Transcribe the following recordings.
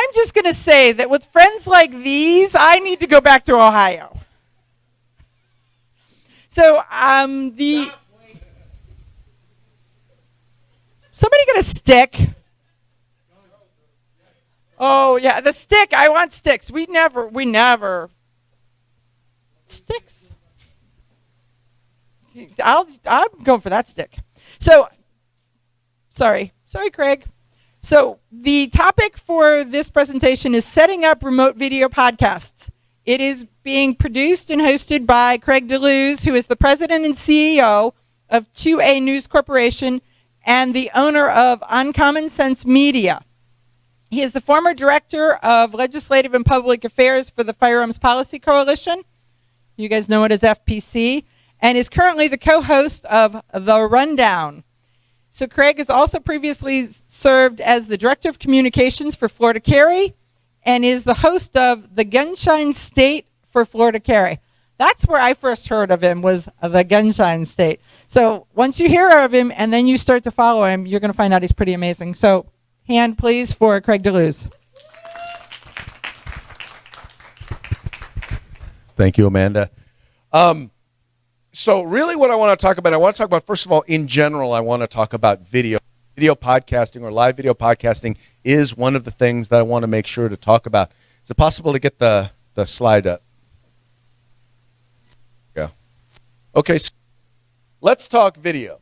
I'm just going to say that with friends like these, I need to go back to Ohio. So somebody get a stick. Oh yeah, the stick. I want sticks. We never sticks. I'm going for that stick. So sorry, Craig. So the topic for this presentation is setting up remote video podcasts. It is being produced and hosted by Craig DeLuz, who is the president and CEO of 2A News Corporation and the owner of Uncommon Sense Media. He is the former director of legislative and public affairs for the Firearms Policy Coalition. You guys know it as FPC, and is currently the co-host of The Rundown. So Craig has also previously served as the director of communications for Florida Carry and is the host of The Gunshine State for Florida Carry. That's where I first heard of him, was The Gunshine State. So once you hear of him and then you start to follow him, you're going to find out he's pretty amazing. So hand, please, for Craig DeLuz. Thank you, Amanda. So really what I want to talk about, first of all, in general, I want to talk about video. Video podcasting or live video podcasting is one of the things that I want to make sure to talk about. Is it possible to get the slide up? Yeah. Okay, so let's talk video.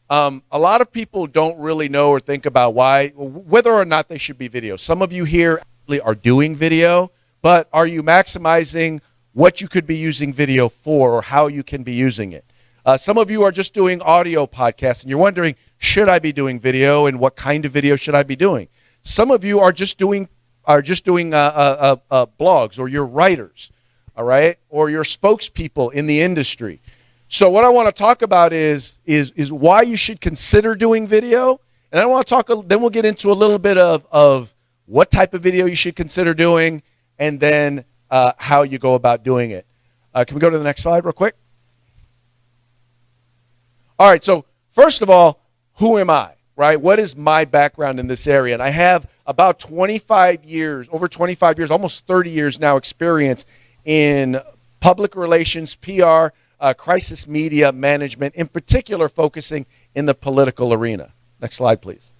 A lot of people don't really know or think about whether or not they should be video. Some of you here actually are doing video, but are you maximizing what you could be using video for or how you can be using it? Some of you are just doing audio podcasts and you're wondering, should I be doing video and what kind of video should I be doing? Some of you are just doing blogs, or you're writers, all right, or you're spokespeople in the industry. So what I want to talk about is why you should consider doing video, and I want to talk. Then we'll get into a little bit of what type of video you should consider doing, and then how you go about doing it. Can we go to the next slide real quick? All right. So first of all, who am I? Right? What is my background in this area? And I have about 25 years, over 25 years, almost 30 years now experience in public relations, PR, crisis media management, in particular focusing in the political arena. Next slide, please.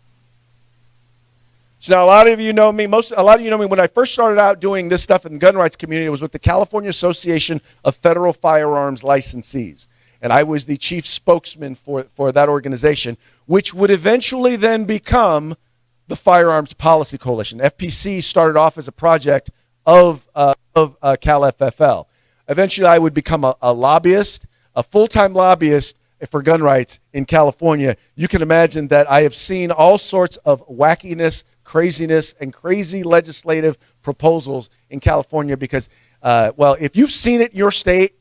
So now a lot of you know me when I first started out doing this stuff in the gun rights community. It was with the California Association of Federal Firearms Licensees. And I was the chief spokesman for that organization, which would eventually then become the Firearms Policy Coalition. FPC started off as a project of CalFFL. Eventually, I would become a lobbyist, a full-time lobbyist for gun rights in California. You can imagine that I have seen all sorts of wackiness, craziness, and crazy legislative proposals in California because, if you've seen it in your state,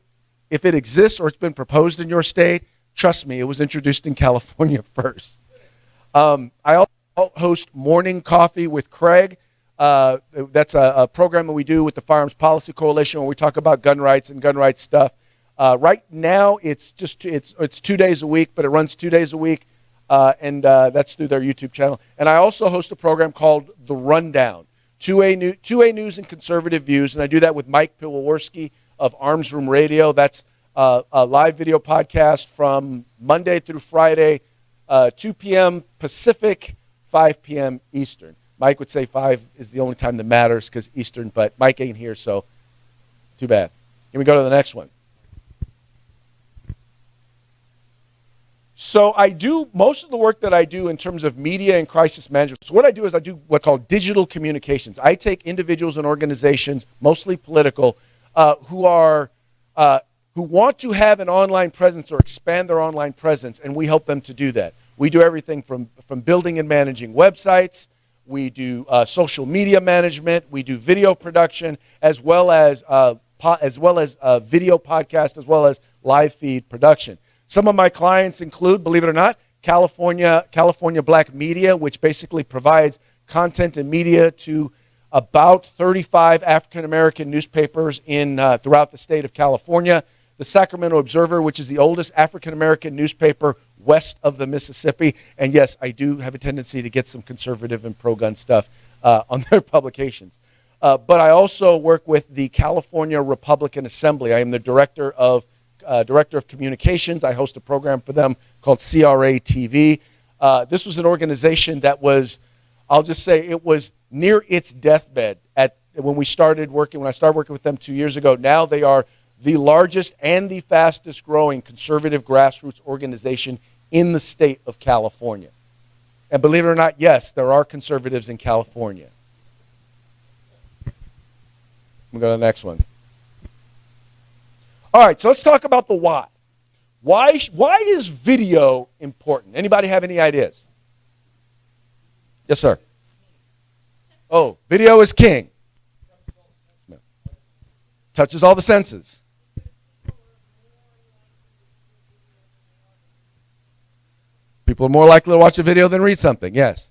if it exists or it's been proposed in your state, trust me, it was introduced in California first. I also host Morning Coffee with Craig. That's a program that we do with the Firearms Policy Coalition where we talk about gun rights and gun rights stuff. Right now, it's 2 days a week, but it runs 2 days a week, and that's through their YouTube channel. And I also host a program called The Rundown, 2A News and Conservative Views, and I do that with Mike Piwowarski of Arms Room Radio. That's a live video podcast from Monday through Friday, 2 p.m. Pacific, 5 p.m. Eastern. Mike would say 5 is the only time that matters because Eastern, but Mike ain't here, so too bad. Here we go to the next one. So I do most of the work that I do in terms of media and crisis management. So what I do is I do what's called digital communications. I take individuals and organizations, mostly political, who want to have an online presence or expand their online presence, and we help them to do that. We do everything from building and managing websites. We do social media management. We do video production, as well as video podcast, as well as live feed production. Some of my clients include, believe it or not, California Black Media, which basically provides content and media to about 35 African-American newspapers throughout the state of California. The Sacramento Observer, which is the oldest African-American newspaper west of the Mississippi. And yes, I do have a tendency to get some conservative and pro-gun stuff on their publications. But I also work with the California Republican Assembly. I am the director of communications. I host a program for them called CRA TV. This was an organization that was, I'll just say, it was near its deathbed when I started working with them 2 years ago. Now they are the largest and the fastest growing conservative grassroots organization in the state of California. And believe it or not, yes, there are conservatives in California. We'll go to the next one. All right, so let's talk about the why. Why is video important? Anybody have any ideas? Yes, sir. Oh, video is king. Touches all the senses. People are more likely to watch a video than read something, yes.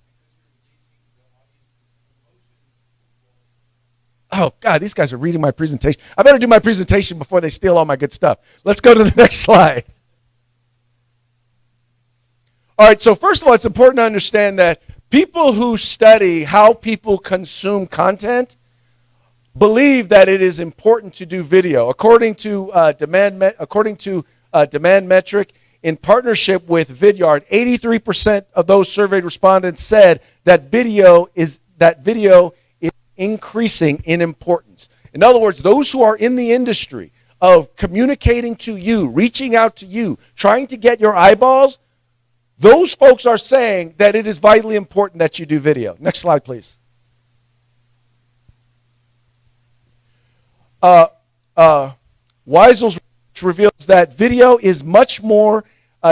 Oh, God, these guys are reading my presentation. I better do my presentation before they steal all my good stuff. Let's go to the next slide. All right, so first of all, it's important to understand that people who study how people consume content believe that it is important to do video. According to Demand Metric, in partnership with Vidyard, 83% of those surveyed respondents said that video is increasing in importance. In other words, those who are in the industry of communicating to you, reaching out to you, trying to get your eyeballs, those folks are saying that it is vitally important that you do video. Next slide, please. Weisel's reveals that video is much more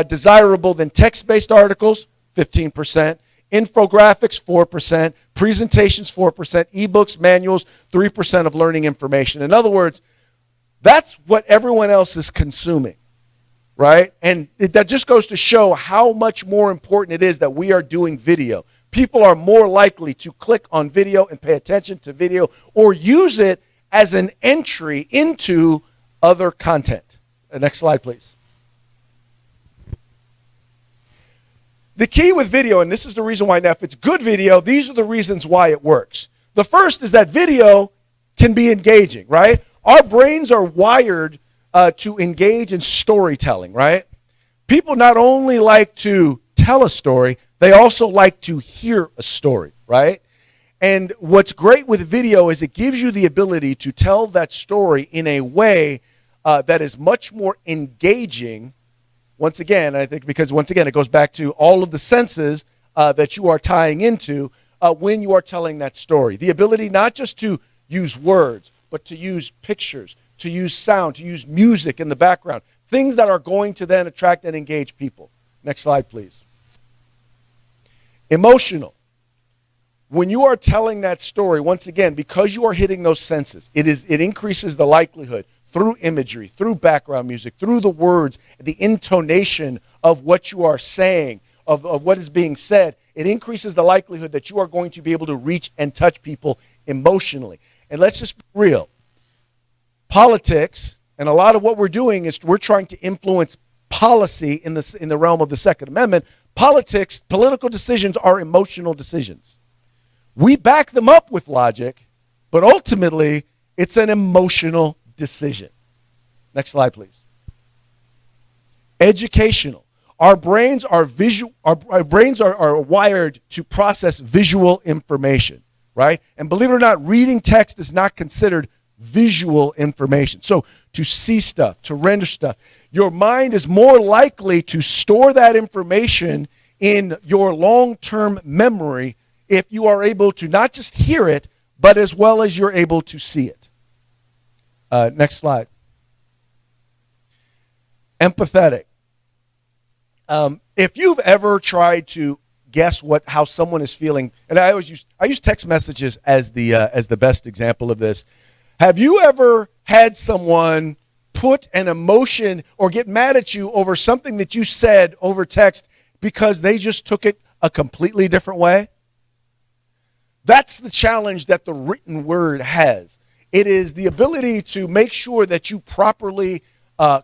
desirable than text-based articles, 15%, infographics, 4%, presentations, 4%, ebooks, manuals, 3% of learning information. In other words, that's what everyone else is consuming, right? And that just goes to show how much more important it is that we are doing video. People are more likely to click on video and pay attention to video or use it as an entry into other content. Next slide, please. The key with video, and this is the reason why now, if it's good video, these are the reasons why it works. The first is that video can be engaging, right? Our brains are wired to engage in storytelling, right? People not only like to tell a story, they also like to hear a story, right? And what's great with video is it gives you the ability to tell that story in a way that is much more engaging. Once again, I think because once again, it goes back to all of the senses that you are tying into when you are telling that story. The ability not just to use words, but to use pictures, to use sound, to use music in the background. Things that are going to then attract and engage people. Next slide, please. Emotional. When you are telling that story, once again, because you are hitting those senses, it increases the likelihood through imagery, through background music, through the words, the intonation of what you are saying, of what is being said, it increases the likelihood that you are going to be able to reach and touch people emotionally. And let's just be real. Politics, and a lot of what we're doing is we're trying to influence policy in the realm of the Second Amendment. Politics, political decisions are emotional decisions. We back them up with logic, but ultimately, it's an emotional decision. Next slide, please. Educational. Our brains are wired to process visual information, right? And believe it or not, reading text is not considered visual information. So to see stuff, to render stuff, your mind is more likely to store that information in your long-term memory if you are able to not just hear it, but as well as you're able to see it. Next slide. Empathetic. If you've ever tried to guess how someone is feeling, and I use text messages as the best example of this. Have you ever had someone put an emotion or get mad at you over something that you said over text because they just took it a completely different way? That's the challenge that the written word has. It is the ability to make sure that you properly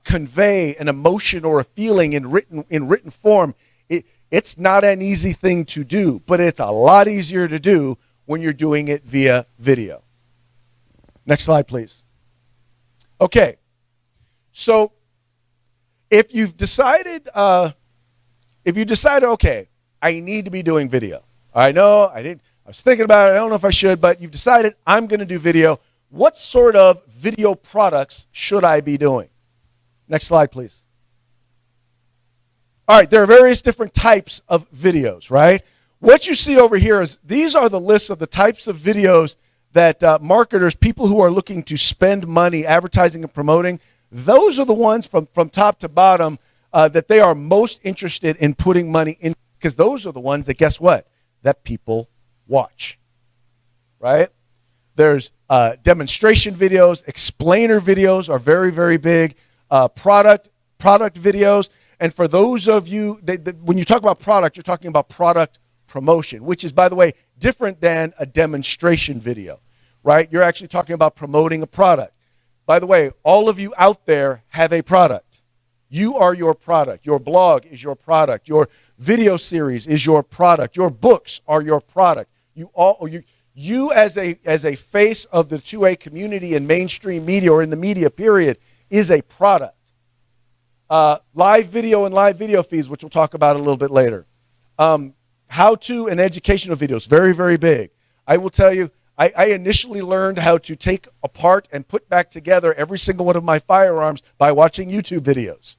convey an emotion or a feeling in written form. It's not an easy thing to do, but it's a lot easier to do when you're doing it via video. Next slide, please. Okay, so if you've decided, okay, I need to be doing video. I know I was thinking about it. I don't know if I should, but you've decided I'm going to do video. What sort of video products should I be doing? Next slide, please. All right, there are various different types of videos, right? What you see over here is these are the lists of the types of videos that marketers, people who are looking to spend money advertising and promoting, those are the ones from top to bottom that they are most interested in putting money in, because those are the ones that, guess what, that people watch, right? There's demonstration videos, explainer videos are very, very big, product videos. And for those of you, when you talk about product, you're talking about product promotion, which is, by the way, different than a demonstration video, right? You're actually talking about promoting a product. By the way, all of you out there have a product. You are your product. Your blog is your product. Your video series is your product. Your books are your product. You as a face of the 2A community in mainstream media or in the media period is a product. Live video and live video feeds, which we'll talk about a little bit later. How-to and educational videos, very, very big. I will tell you, I initially learned how to take apart and put back together every single one of my firearms by watching YouTube videos.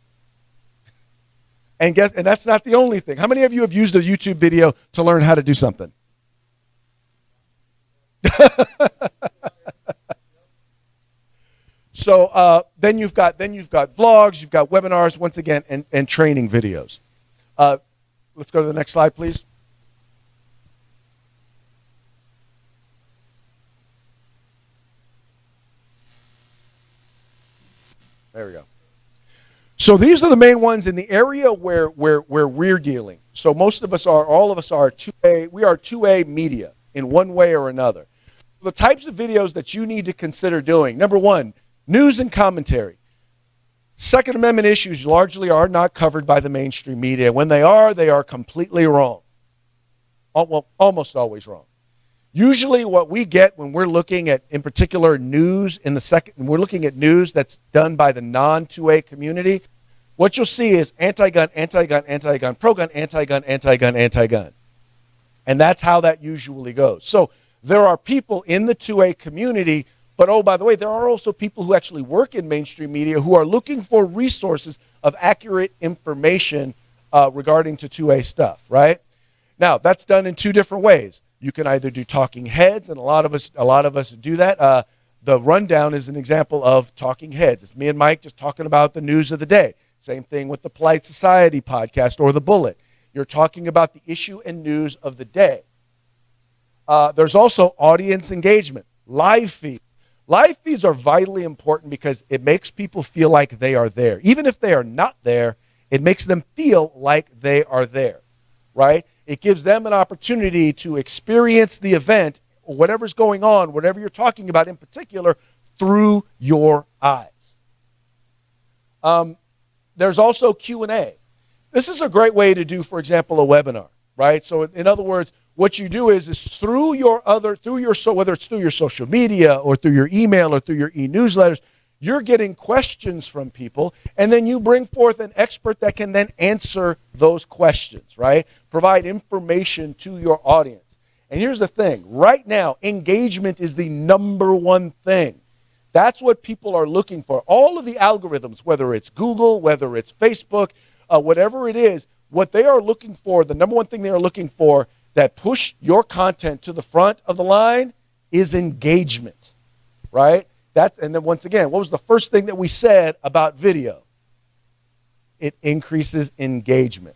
And that's not the only thing. How many of you have used a YouTube video to learn how to do something? So then you've got vlogs, you've got webinars, once again, and training videos. Let's go to the next slide, please. There we go. So these are the main ones in the area where we're dealing. So all of us are 2A, we are 2A media in one way or another. The types of videos that you need to consider doing. Number one, news and commentary. Second Amendment issues largely are not covered by the mainstream media. When they are completely wrong. Well, almost always wrong. Usually what we get when we're looking at, in particular, news we're looking at news that's done by the non-2A community, what you'll see is anti-gun, anti-gun, anti-gun, pro-gun, anti-gun, anti-gun, anti-gun. And that's how that usually goes. So there are people in the 2A community, but oh, by the way, there are also people who actually work in mainstream media who are looking for resources of accurate information regarding to 2A stuff, right? Now, that's done in two different ways. You can either do talking heads, and a lot of us do that. The rundown is an example of talking heads. It's me and Mike just talking about the news of the day. Same thing with the Polite Society podcast or the Bullet. You're talking about the issue and news of the day. There's also audience engagement, live feeds. Live feeds are vitally important because it makes people feel like they are there. Even if they are not there, it makes them feel like they are there, right? It gives them an opportunity to experience the event, or whatever's going on, whatever you're talking about in particular, through your eyes. There's also Q&A. This is a great way to do, for example, a webinar, right? So in other words, what you do is whether it's through your social media or through your email or through your e-newsletters, you're getting questions from people, and then you bring forth an expert that can then answer those questions, right? Provide information to your audience. And here's the thing. Right now, engagement is the number one thing. That's what people are looking for. All of the algorithms, whether it's Google, whether it's Facebook, whatever it is, what they are looking for, the number one thing they are looking for that push your content to the front of the line is engagement, right? And then once again, what was the first thing that we said about video? It increases engagement.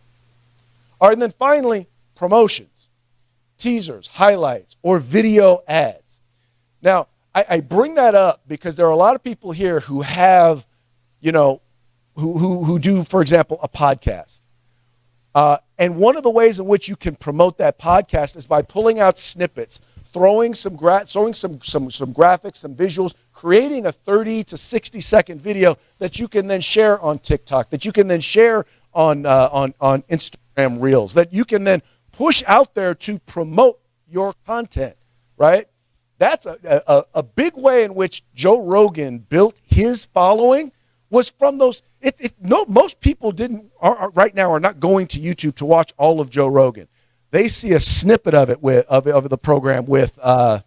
All right, and then finally, promotions, teasers, highlights, or video ads. Now, I bring that up because there are a lot of people here who have, who do, for example, a podcast. And one of the ways in which you can promote that podcast is by pulling out snippets, throwing some graphics, some visuals, creating a 30 to 60 second video that you can then share on TikTok, that you can then share on Instagram Reels, that you can then push out there to promote your content, right? That's a big way in which Joe Rogan built his following was from those. No, most people right now are not going to YouTube to watch all of Joe Rogan. They see a snippet of it of the program with Mark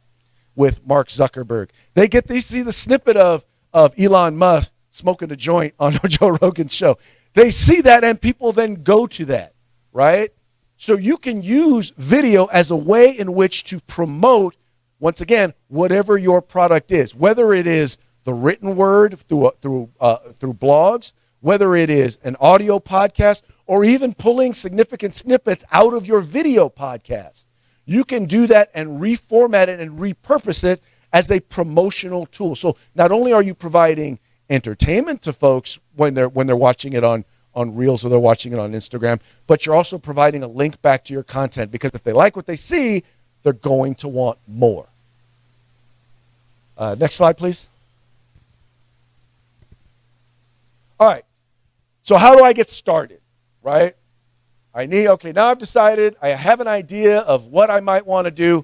Zuckerberg. They see the snippet of Elon Musk smoking a joint on Joe Rogan's show. They see that and people then go to that, right? So you can use video as a way in which to promote, once again, whatever your product is, whether it is the written word through blogs, whether it is an audio podcast, or even pulling significant snippets out of your video podcast. You can do that and reformat it and repurpose it as a promotional tool. So not only are you providing entertainment to folks when they're watching it on Reels or they're watching it on Instagram, but you're also providing a link back to your content, because if they like what they see, they're going to want more. Next slide, please. All right. So how do I get started, right? Now I've decided, I have an idea of what I might want to do.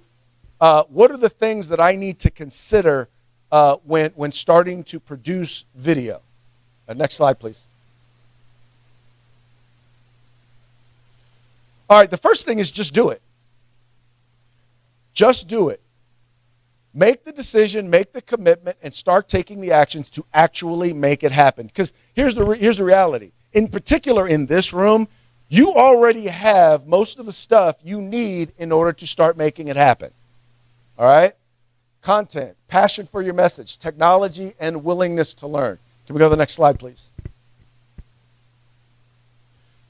What are the things that I need to consider when starting to produce video? Next slide, please. All right, the first thing is just do it. Just do it. Make the decision, make the commitment, and start taking the actions to actually make it happen. Because here's the reality. In particular, in this room, you already have most of the stuff you need in order to start making it happen. All right? Content, passion for your message, technology, and willingness to learn. Can we go to the next slide, please?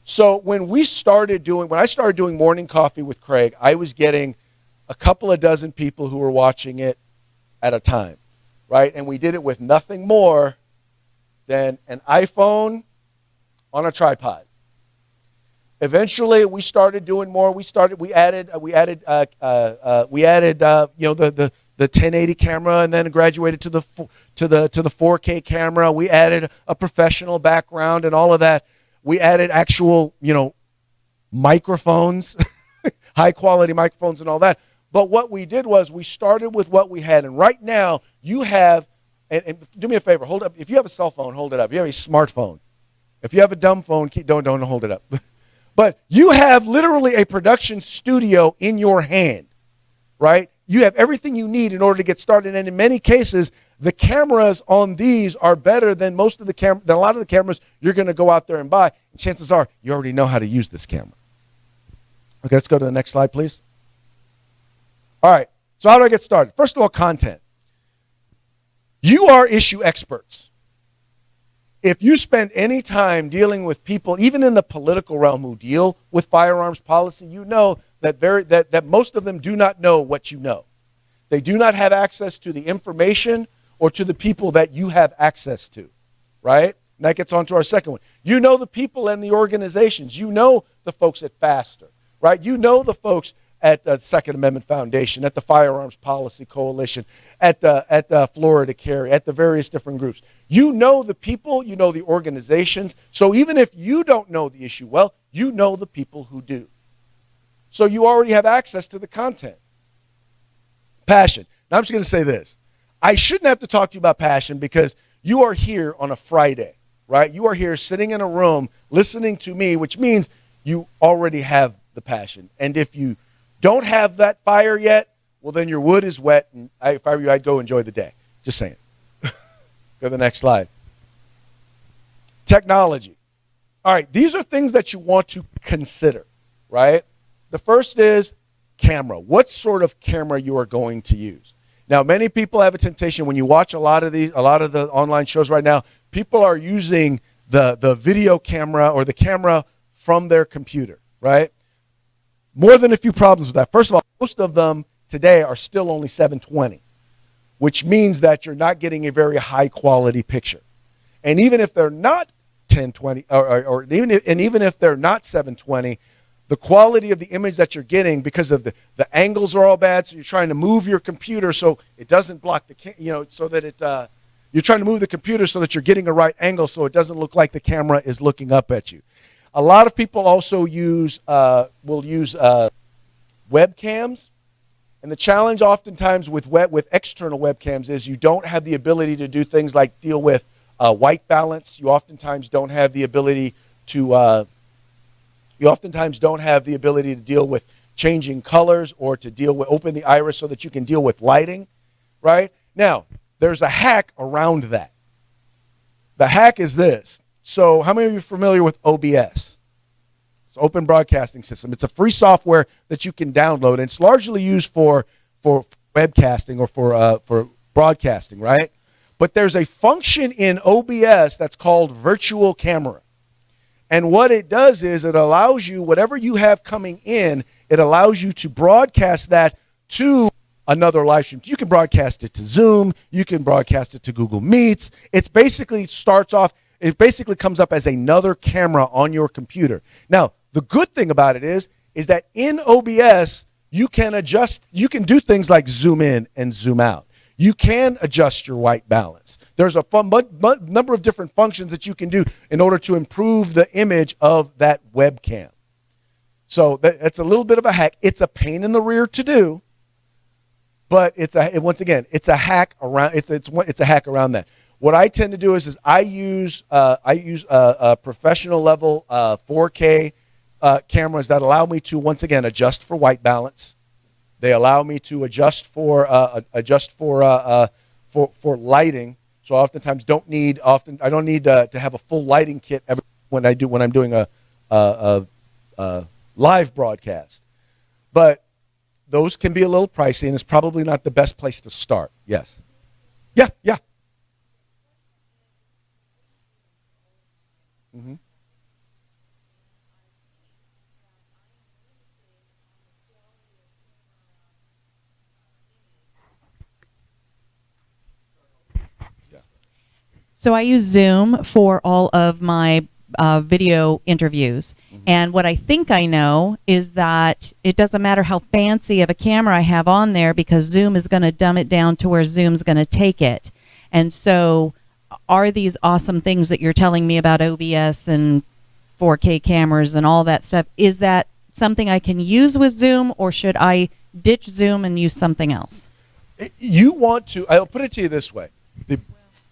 So when I started doing Morning Coffee with Craig, I was getting a couple of dozen people who were watching it at a time, right? And we did it with nothing more than an iPhone on a tripod. Eventually, we started doing more. We added the 1080 camera, and then graduated to the 4K camera. We added a professional background and all of that. We added actual, microphones, high quality microphones and all that. But what we did was we started with what we had. And right now you have, and do me a favor, hold up. If you have a cell phone, hold it up. If you have a smartphone. If you have a dumb phone, don't hold it up. But you have literally a production studio in your hand, right? You have everything you need in order to get started. And in many cases, the cameras on these are better than a lot of the cameras you're going to go out there and buy. And chances are you already know how to use this camera. Okay, let's go to the next slide, please. All right, so how do I get started? First of all, content. You are issue experts. If you spend any time dealing with people, even in the political realm, who deal with firearms policy, you know that most of them do not know what you know. They do not have access to the information or to the people that you have access to, right? And that gets on to our second one. You know the people and the organizations. You know the folks at FASTER, right? You know the folks at the Second Amendment Foundation, at the Firearms Policy Coalition, at Florida Carry, at the various different groups. You know the people, you know the organizations. So even if you don't know the issue well, you know the people who do. So you already have access to the content. Passion. Now I'm just going to say this. I shouldn't have to talk to you about passion because you are here on a Friday, right? You are here sitting in a room listening to me, which means you already have the passion. And if you don't have that fire yet, well, then your wood is wet, and if I were you, I'd go enjoy the day. Just saying. Go to the next slide. Technology. All right, these are things that you want to consider, right? The first is camera. What sort of camera you are going to use. Now, many people have a temptation when you watch a lot of the online shows right now, people are using the video camera or the camera from their computer, right? More than a few problems with that. First of all, most of them today are still only 720, which means that you're not getting a very high quality picture. And even if they're not 1020, even if they're not 720, the quality of the image that you're getting, because of the angles are all bad, so you're trying to move your computer so it doesn't block so that you're trying to move the computer so that you're getting a right angle so it doesn't look like the camera is looking up at you. A lot of people also will use webcams, And the challenge oftentimes with external webcams is you don't have the ability to do things like deal with white balance. You oftentimes don't have the ability to deal with changing colors or to deal with open the iris so that you can deal with lighting, right? Now, there's a hack around that. The hack is this. So how many of you are familiar with OBS? It's Open Broadcasting System. It's a free software that you can download, and it's largely used for webcasting or for broadcasting, right? But there's a function in OBS that's called virtual camera. And what it does is it allows you, whatever you have coming in, it allows you to broadcast that to another live stream. You can broadcast it to Zoom. You can broadcast it to Google Meets. It basically comes up as another camera on your computer. Now, the good thing about it is that in OBS, you can do things like zoom in and zoom out. You can adjust your white balance. There's a number of different functions that you can do in order to improve the image of that webcam. So that's a little bit of a hack. It's a pain in the rear to do, but it's a hack around. It's a hack around that. What I tend to do is I use a professional level 4K cameras that allow me to once again adjust for white balance. They allow me to adjust for lighting. So oftentimes I don't need to have a full lighting kit when I'm doing a live broadcast. But those can be a little pricey, and it's probably not the best place to start. Yes. Yeah. Mm-hmm. So I use Zoom for all of my video interviews. Mm-hmm. And what I think I know is that it doesn't matter how fancy of a camera I have on there because Zoom is going to dumb it down to where Zoom's going to take it. And so are these awesome things that you're telling me about OBS and 4K cameras and all that stuff, is that something I can use with Zoom, or should I ditch Zoom and use something else? I'll put it to you this way.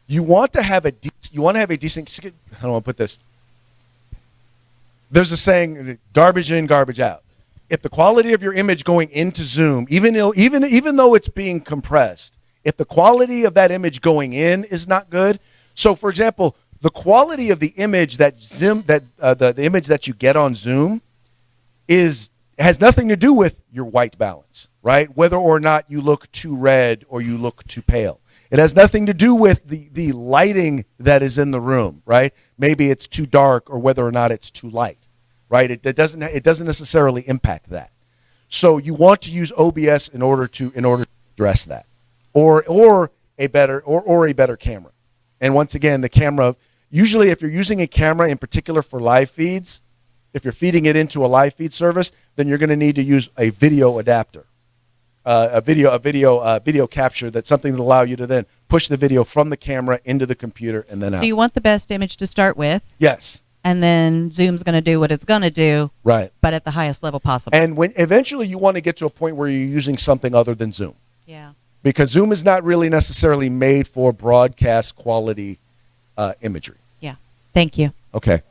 You want to have a decent, how do I put this? There's a saying, garbage in, garbage out. If the quality of your image going into Zoom, even though it's being compressed, if the quality of that image going in is not good, so for example, the quality of the image the image that you get on Zoom has nothing to do with your white balance, right? Whether or not you look too red or you look too pale. It has nothing to do with the lighting that is in the room, right? Maybe it's too dark or whether or not it's too light, right? It doesn't necessarily impact that. So you want to use OBS in order to address that, or a better camera. And once again, the camera, usually if you're using a camera in particular for live feeds, if you're feeding it into a live feed service, then you're going to need to use a video adapter. A video capture, that's something that allow you to then push the video from the camera into the computer and then out. So you want the best image to start with. Yes. And then Zoom's going to do what it's going to do. Right. But at the highest level possible. And when eventually you want to get to a point where you're using something other than Zoom. Yeah. Because Zoom is not really necessarily made for broadcast quality imagery. Yeah. Thank you. Okay.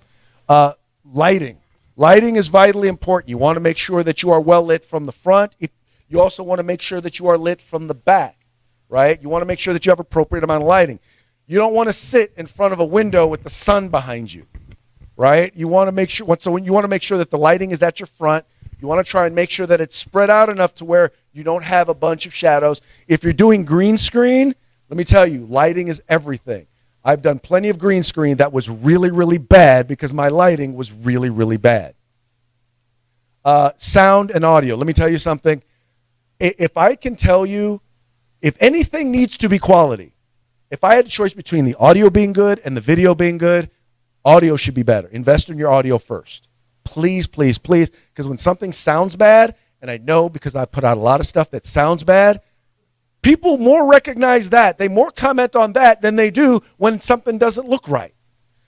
Lighting. Lighting is vitally important. You want to make sure that you are well lit from the front. You also want to make sure that you are lit from the back, right? You want to make sure that you have appropriate amount of lighting. You don't want to sit in front of a window with the sun behind you, right? You want to make sure that the lighting is at your front. You want to try and make sure that it's spread out enough to where you don't have a bunch of shadows. If you're doing green screen, let me tell you, lighting is everything. I've done plenty of green screen that was really, really bad because my lighting was really, really bad. Sound and audio. Let me tell you something. If I can tell you, if anything needs to be quality, if I had a choice between the audio being good and the video being good, audio should be better. Invest in your audio first. Please, please, please, because when something sounds bad, and I know because I put out a lot of stuff that sounds bad, people more recognize that. They more comment on that than they do when something doesn't look right.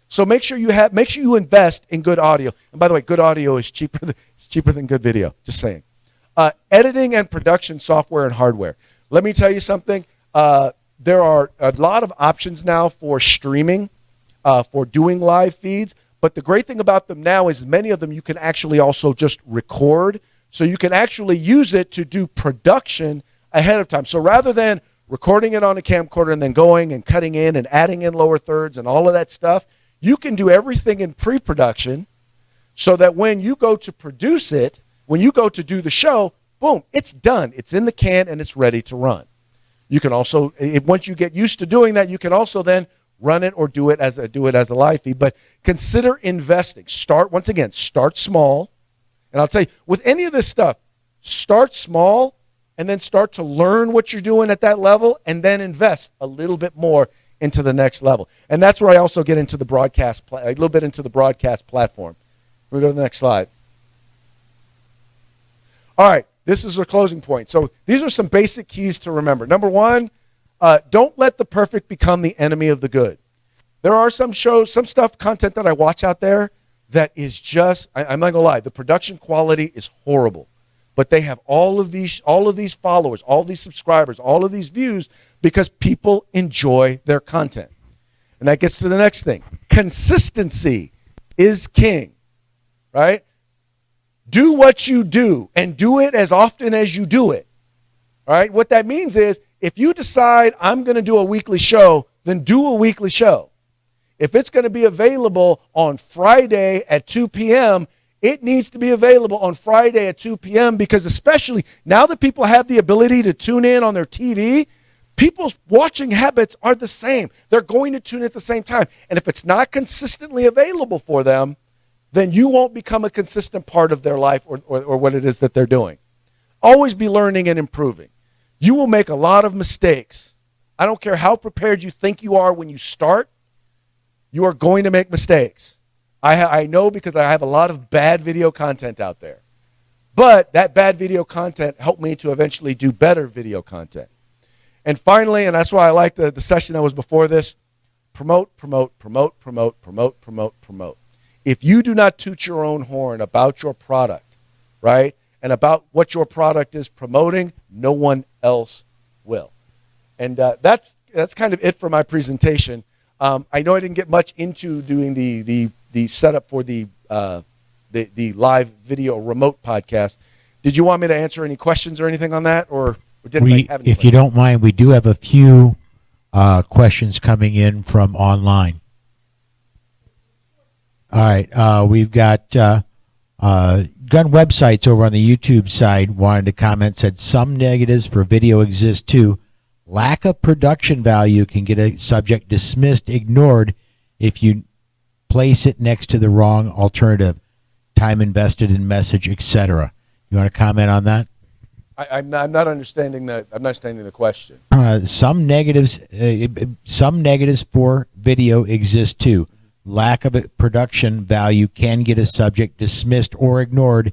So make sure you invest in good audio. And by the way, good audio is cheaper than good video. Just saying. Editing and production software and hardware. Let me tell you something. There are a lot of options now for streaming, for doing live feeds. But the great thing about them now is many of them you can actually also just record. So you can actually use it to do production ahead of time. So rather than recording it on a camcorder and then going and cutting in and adding in lower thirds and all of that stuff, you can do everything in pre-production so that when you go to produce it, when you go to do the show, boom, it's done. It's in the can and it's ready to run. You can also, once you get used to doing that, you can also then run it or do it as a live feed. But consider investing. Once again, start small. And I'll tell you, with any of this stuff, start small and then start to learn what you're doing at that level and then invest a little bit more into the next level. And that's where I also get into the broadcast, a little bit into the broadcast platform. We go to the next slide. All right, this is our closing point. So these are some basic keys to remember. Number one, don't let the perfect become the enemy of the good. There are some shows, some content that I watch out there that is just, I'm not gonna lie, the production quality is horrible. But they have all of these followers, all these subscribers, all of these views because people enjoy their content. And that gets to the next thing. Consistency is king, right? Do what you do and do it as often as you do it. All right? What that means is if you decide I'm going to do a weekly show, then do a weekly show. If it's going to be available on Friday at 2 p.m., it needs to be available on Friday at 2 p.m. because especially now that people have the ability to tune in on their TV, people's watching habits are the same. They're going to tune at the same time. And if it's not consistently available for them, then you won't become a consistent part of their life or what it is that they're doing. Always be learning and improving. You will make a lot of mistakes. I don't care how prepared you think you are when you start, you are going to make mistakes. I know because I have a lot of bad video content out there. But that bad video content helped me to eventually do better video content. And finally, and that's why I like the session that was before this, promote, promote, promote, promote, promote, promote, promote. If you do not toot your own horn about your product, right, and about what your product is promoting, no one else will. And that's kind of it for my presentation. I know I didn't get much into doing the setup for the live video remote podcast. Did you want me to answer any questions or anything on that, or didn't I have any if you don't mind, we do have a few questions coming in from online. All right, we've got Gun Websites over on the YouTube side wanted to comment, said some negatives for video exist too. Lack of production value can get a subject dismissed, ignored if you place it next to the wrong alternative. Time invested in message, etc. You want to comment on that? I'm not understanding the question. Some negatives for video exist too. Lack of production value can get a subject dismissed or ignored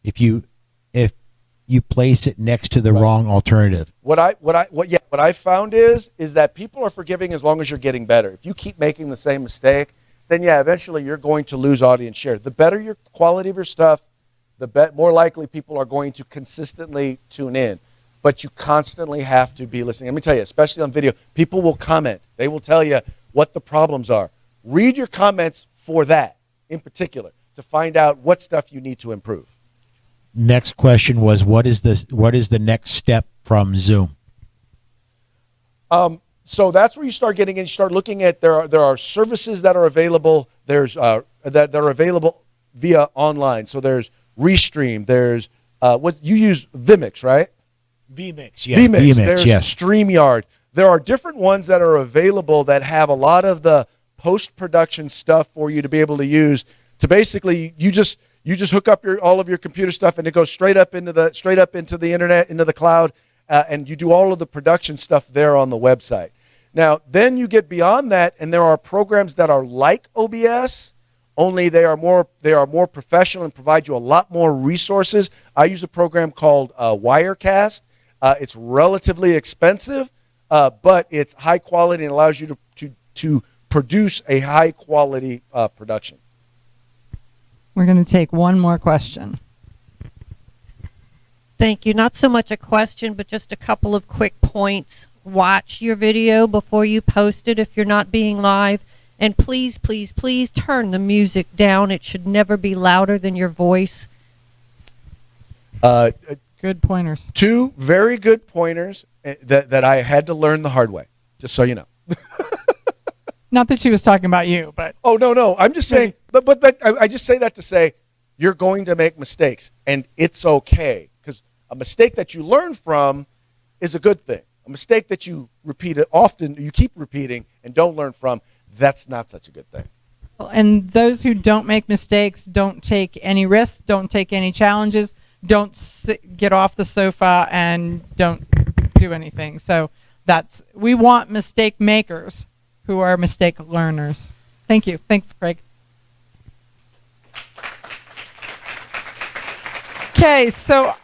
if you place it next to the wrong alternative. What I found is that people are forgiving as long as you're getting better. If you keep making the same mistake, then eventually you're going to lose audience share. The better your quality of your stuff, the more likely people are going to consistently tune in. But you constantly have to be listening. Let me tell you, especially on video, people will comment. They will tell you what the problems are. Read your comments for that, in particular, to find out what stuff you need to improve. Next question was, what is the next step from Zoom? So that's where you start getting in. You start looking at there are services that are available. There's that are available via online. So there's Restream. There's what you use vMix, right? vMix, yes. vMix. There's StreamYard. There are different ones that are available that have a lot of the post-production stuff for you to be able to use. To basically, you just hook up all of your computer stuff and it goes straight up into the internet, into the cloud, and you do all of the production stuff there on the website. Now, then you get beyond that, and there are programs that are like OBS, only they are more professional and provide you a lot more resources. I use a program called Wirecast. It's relatively expensive, but it's high quality and allows you to produce a high quality production. We're going to take one more question. Thank you. Not so much a question, but just a couple of quick points. Watch your video before you post it if you're not being live. And please, please, please turn the music down. It should never be louder than your voice. Good pointers. Two very good pointers that I had to learn the hard way, just so you know. Not that she was talking about you, but Oh, no. I'm just saying, but I just say that to say you're going to make mistakes, and it's okay. Because a mistake that you learn from is a good thing. A mistake that you repeat it often, you keep repeating and don't learn from, that's not such a good thing. and those who don't make mistakes don't take any risks, don't take any challenges, don't get off the sofa and don't do anything. So we want mistake makers who are mistake learners. Thank you. Thanks, Craig. Okay, so